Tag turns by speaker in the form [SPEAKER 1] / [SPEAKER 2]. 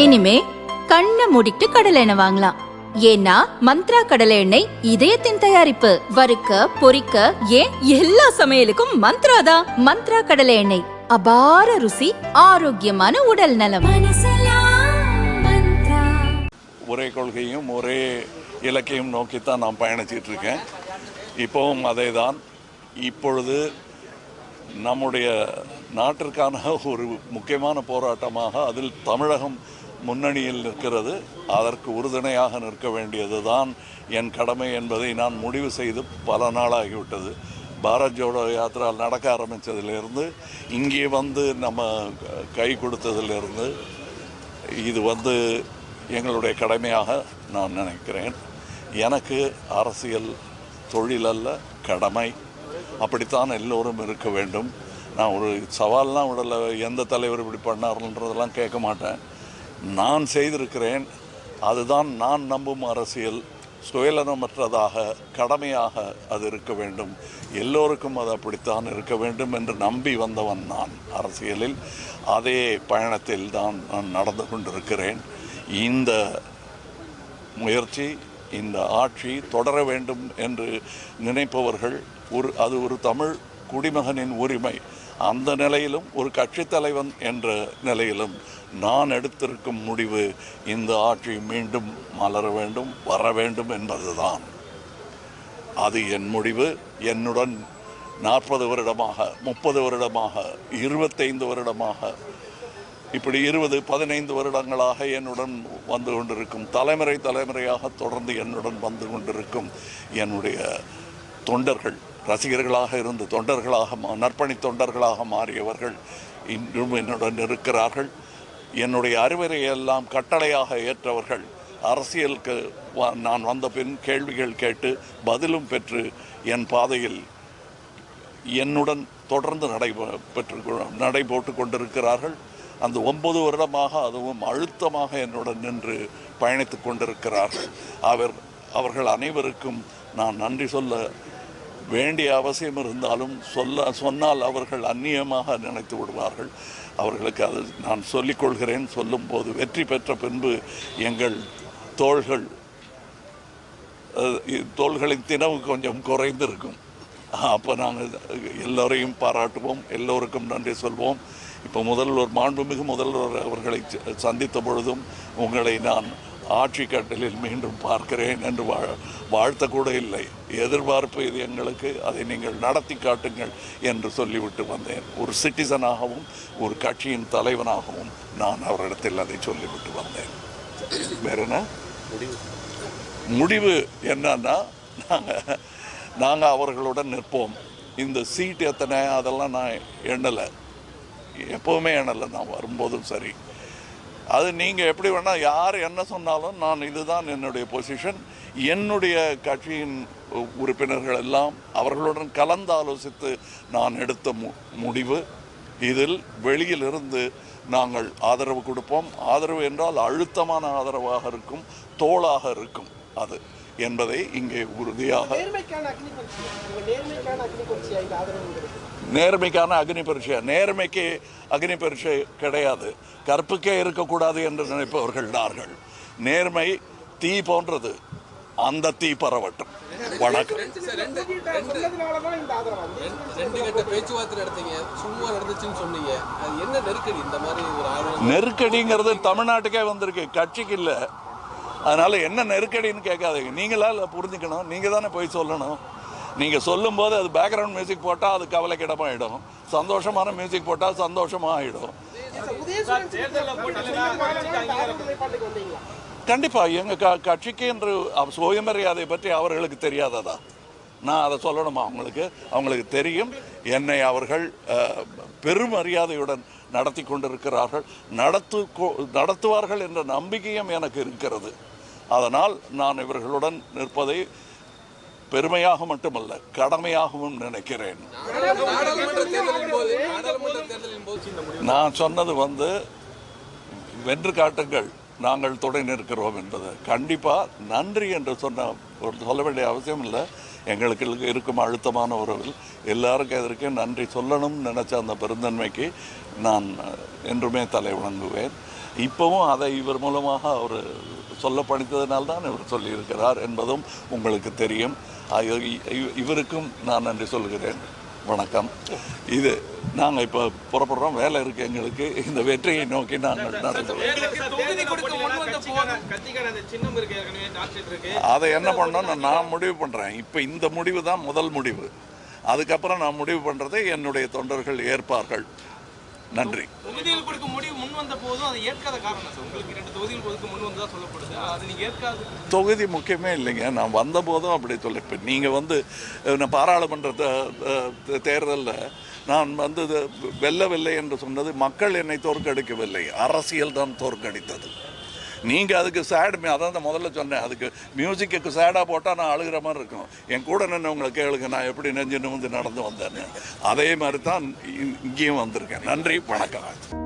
[SPEAKER 1] இனிமே கண்ணை மூடிட்டு கடலை எண்ணெய் வாங்கலாம். ஏன்னா மந்த்ரா கடலை எண்ணெய் இதயத்தின் தயாரிப்பு. வறுக்க பொரிக்க ஏன் எல்லா சமையலுக்கும் மந்த்ரா தான். மந்த்ரா கடலை எண்ணெய், அபார ருசி, ஆரோக்கியமான உடல் நலம்.
[SPEAKER 2] ஒரே கொள்கையும் ஒரே இலக்கையும் நோக்கித்தான் நான் பயணிச்சிட்டு இருக்கேன். இப்போவும் அதே தான். இப்பொழுது நம்முடைய நாட்டிற்கான ஒரு முக்கியமான போராட்டமாக அதில் தமிழகம் முன்னணியில் நிற்கிறது. அதற்கு உறுதுணையாக நிற்க வேண்டியது தான் என் கடமை என்பதை நான் முடிவு செய்து பல நாளாகிவிட்டது. பாரத் ஜோடோ யாத்திரா நடக்க ஆரம்பித்ததிலிருந்து இங்கே வந்து நம்ம கை கொடுத்ததிலிருந்து இது வந்து எங்களுடைய கடமையாக நான் நினைக்கிறேன். எனக்கு அரசியல் தொழில் அல்ல, கடமை. அப்படித்தான் எல்லோரும் இருக்க வேண்டும். நான் ஒரு சவால்லாம் விடலை. எந்த தலைவர் இப்படி பண்ணார்ன்றதெல்லாம் கேட்க மாட்டேன். நான் செய்திருக்கிறேன். அதுதான் நான் நம்பும் அரசியல். சுயநலமற்றதாக, கடமையாக அது இருக்க வேண்டும். எல்லோருக்கும் அது அப்படித்தான் இருக்க வேண்டும் என்று நம்பி வந்தவன் நான் அரசியலில். அதே பயணத்தில் தான் நான் நடந்து கொண்டிருக்கிறேன். இந்த முயற்சி, இந்த ஆட்சி தொடர வேண்டும் என்று நினைப்பவர்கள், அது ஒரு தமிழ் குடிமகனின் உரிமை. அந்த நிலையிலும் ஒரு கட்சித் தலைவன் என்ற நிலையிலும் நான் எடுத்திருக்கும் முடிவு இந்த ஆட்சி மீண்டும் மலர வேண்டும், வர வேண்டும் என்பதுதான். அது என் முடிவு. என்னுடன் 40 வருடமாக, 30 வருடமாக, 25 வருடமாக, இப்படி 20-15 வருடங்களாக என்னுடன் வந்து கொண்டிருக்கும், தலைமுறையாக தொடர்ந்து என்னுடன் வந்து கொண்டிருக்கும் என்னுடைய தொண்டர்கள், ரசிகர்களாக இருந்து தொண்டர்களாக, நற்பணி தொண்டர்களாக மாறியவர்கள் இன்றும் என்னுடன் இருக்கிறார்கள். என்னுடைய அறிவுரையெல்லாம் கட்டளையாக ஏற்றவர்கள், அரசியலுக்கு நான் வந்த பின் கேள்விகள் கேட்டு பதிலும் பெற்று என் பாதையில் என்னுடன் தொடர்ந்து நடைபோட்டு கொண்டிருக்கிறார்கள். அந்த 9 வருடமாக அதுவும் அழுத்தமாக என்னுடன் நின்று பயணித்து கொண்டிருக்கிறார்கள். அவர்கள் அனைவருக்கும் நான் நன்றி சொல்ல வேண்டிய அவசியம் இருந்தாலும் சொன்னால் அவர்கள் அந்நியமாக நினைத்து விடுவார்கள். அவர்களுக்கு அது நான் சொல்லிக்கொள்கிறேன். சொல்லும்போது வெற்றி பெற்ற பின்பு எங்கள் தோள்களின் தினவு கொஞ்சம் குறைந்திருக்கும். அப்போ நாங்கள் எல்லோரையும் பாராட்டுவோம், எல்லோருக்கும் நன்றி சொல்வோம். இப்போ மாண்புமிகு முதல்வர் அவர்களை சந்தித்த பொழுதும் உங்களை நான் ஆட்சி கட்டலில் மீண்டும் பார்க்கிறேன் என்று வாழ்த்தக்கூட இல்லை. எதிர்பார்ப்பு இது எங்களுக்கு, அதை நீங்கள் நடத்தி காட்டுங்கள் என்று சொல்லிவிட்டு வந்தேன். ஒரு சிட்டிசனாகவும் ஒரு கட்சியின் தலைவனாகவும் நான் அவரிடத்தில் அதை சொல்லிவிட்டு வந்தேன். வேற என்ன முடிவு என்னன்னா, நாங்கள் அவர்களுடன் நிற்போம். இந்த சீட் எத்தனை அதெல்லாம் நான் எண்ணலை, எப்போவுமே எண்ணலை. நான் வரும்போதும் சரி, அது நீங்கள் எப்படி வேணால் யார் என்ன சொன்னாலும் நான் இதுதான் என்னுடைய பொசிஷன். என்னுடைய கட்சியின் உறுப்பினர்கள் எல்லாம் அவர்களுடன் கலந்து ஆலோசித்து நான் எடுத்த முடிவு. இதில் வெளியிலிருந்து நாங்கள் ஆதரவு கொடுப்போம். ஆதரவு என்றால் அழுத்தமான ஆதரவாக இருக்கும், தோளாக இருக்கும் அது என்பதை இங்கே உறுதியாக. நேர்மைக்கான அக்னி பரீட்சை, நேர்மைக்கு அக்னி பரீட்சை கிடையாது. கற்புக்கே இருக்கக்கூடாது என்று நினைப்பவர்கள் நார்கள். நேர்மை தீ போன்றது, அந்த தீ பரவட்டும். வணக்கம். நெருக்கடிங்கிறது தமிழ்நாட்டுக்கே வந்திருக்கு, கட்சிக்கு இல்லை. அதனால என்ன நெருக்கடின்னு கேட்காதீங்க. நீங்களா இல்லை புரிஞ்சுக்கணும், நீங்கள் தானே போய் சொல்லணும். நீங்கள் சொல்லும்போது அது பேக்ரவுண்ட் மியூசிக் போட்டால் அது கவலைக்கிடமாகிடும், சந்தோஷமான மியூசிக் போட்டால் சந்தோஷமாக ஆகிடும். கண்டிப்பாக எங்கள் கட்சிக்கு என்று சுயமரியாதை பற்றி அவர்களுக்கு தெரியாததா? நான் அதை சொல்லணுமா? அவங்களுக்கு தெரியும். என்னை அவர்கள் பெருமரியாதையுடன் நடத்தி கொண்டிருக்கிறார்கள், நடத்துவார்கள் என்ற நம்பிக்கையும் எனக்கு இருக்கிறது. அதனால் நான் இவர்களுடன் நிற்பதை பெருமையாக மட்டுமல்ல, கடமையாகவும் நினைக்கிறேன். நான் சொன்னது வென்று காட்டுங்கள், நாங்கள் துணை நிற்கிறோம் என்பது. கண்டிப்பாக நன்றி என்று சொல்ல வேண்டிய அவசியம் இல்லை. எங்களுக்கு இருக்கும் அழுத்தமான உறவில் எல்லாருக்கும் எதற்கு நன்றி சொல்லணும்னு நினச்ச அந்த பெருந்தன்மைக்கு நான் என்றுமே தலை வணங்குவேன். இப்போவும் அதை இவர் மூலமாக அவர் சொல்ல படித்ததினால்தான் இவர் சொல்லியிருக்கிறார் என்பதும் உங்களுக்கு தெரியும். இவருக்கும் நான் நன்றி சொல்கிறேன். வணக்கம். இது நாங்கள் இப்போ புறப்படுறோம், வேலை இருக்குது எங்களுக்கு. இந்த வெற்றியை நோக்கி நாங்கள் அதை என்ன பண்ணோன்னு நான் முடிவு பண்ணுறேன். இப்போ இந்த முடிவு தான் முதல் முடிவு. அதுக்கப்புறம் நான் முடிவு பண்ணுறதை என்னுடைய தொண்டர்கள் ஏற்பார்கள். நன்றி.
[SPEAKER 3] தொகுதிகள் கொடுக்க முடிவு முன் வந்த போதும் அதை ஏற்காத காரணம் சார். உங்களுக்கு 2 தொகுதிகள் கொடுக்க முன் வந்ததா சொல்லப்படுது. அது நீங்கள் ஏற்காது.
[SPEAKER 2] தொகுதி முக்கியமே இல்லைங்க. நான் வந்த போதும் அப்படி சொல்லிப்பேன். நீங்கள் வந்து பாராளுமன்ற தேர்தலில் நான் வந்து வெல்லவில்லை என்று சொன்னது மக்கள் என்னை தோற்கடிக்கவில்லை, அரசியல் தான் தோற்கடித்தது. நீங்கள் அதுக்கு சேடு, அதான் முதல்ல சொன்னேன், அதுக்கு மியூசிக்கு சேடாக போட்டால் நான் அழுகிற மாதிரி இருக்கும். என் கூட நின்றவங்களை கேளுங்க நான் எப்படி நெஞ்சு நிமிந்து நடந்து வந்தேன்னு. அதே மாதிரி தான் இங்கேயும் வந்திருக்கேன். நன்றி, வணக்கம்.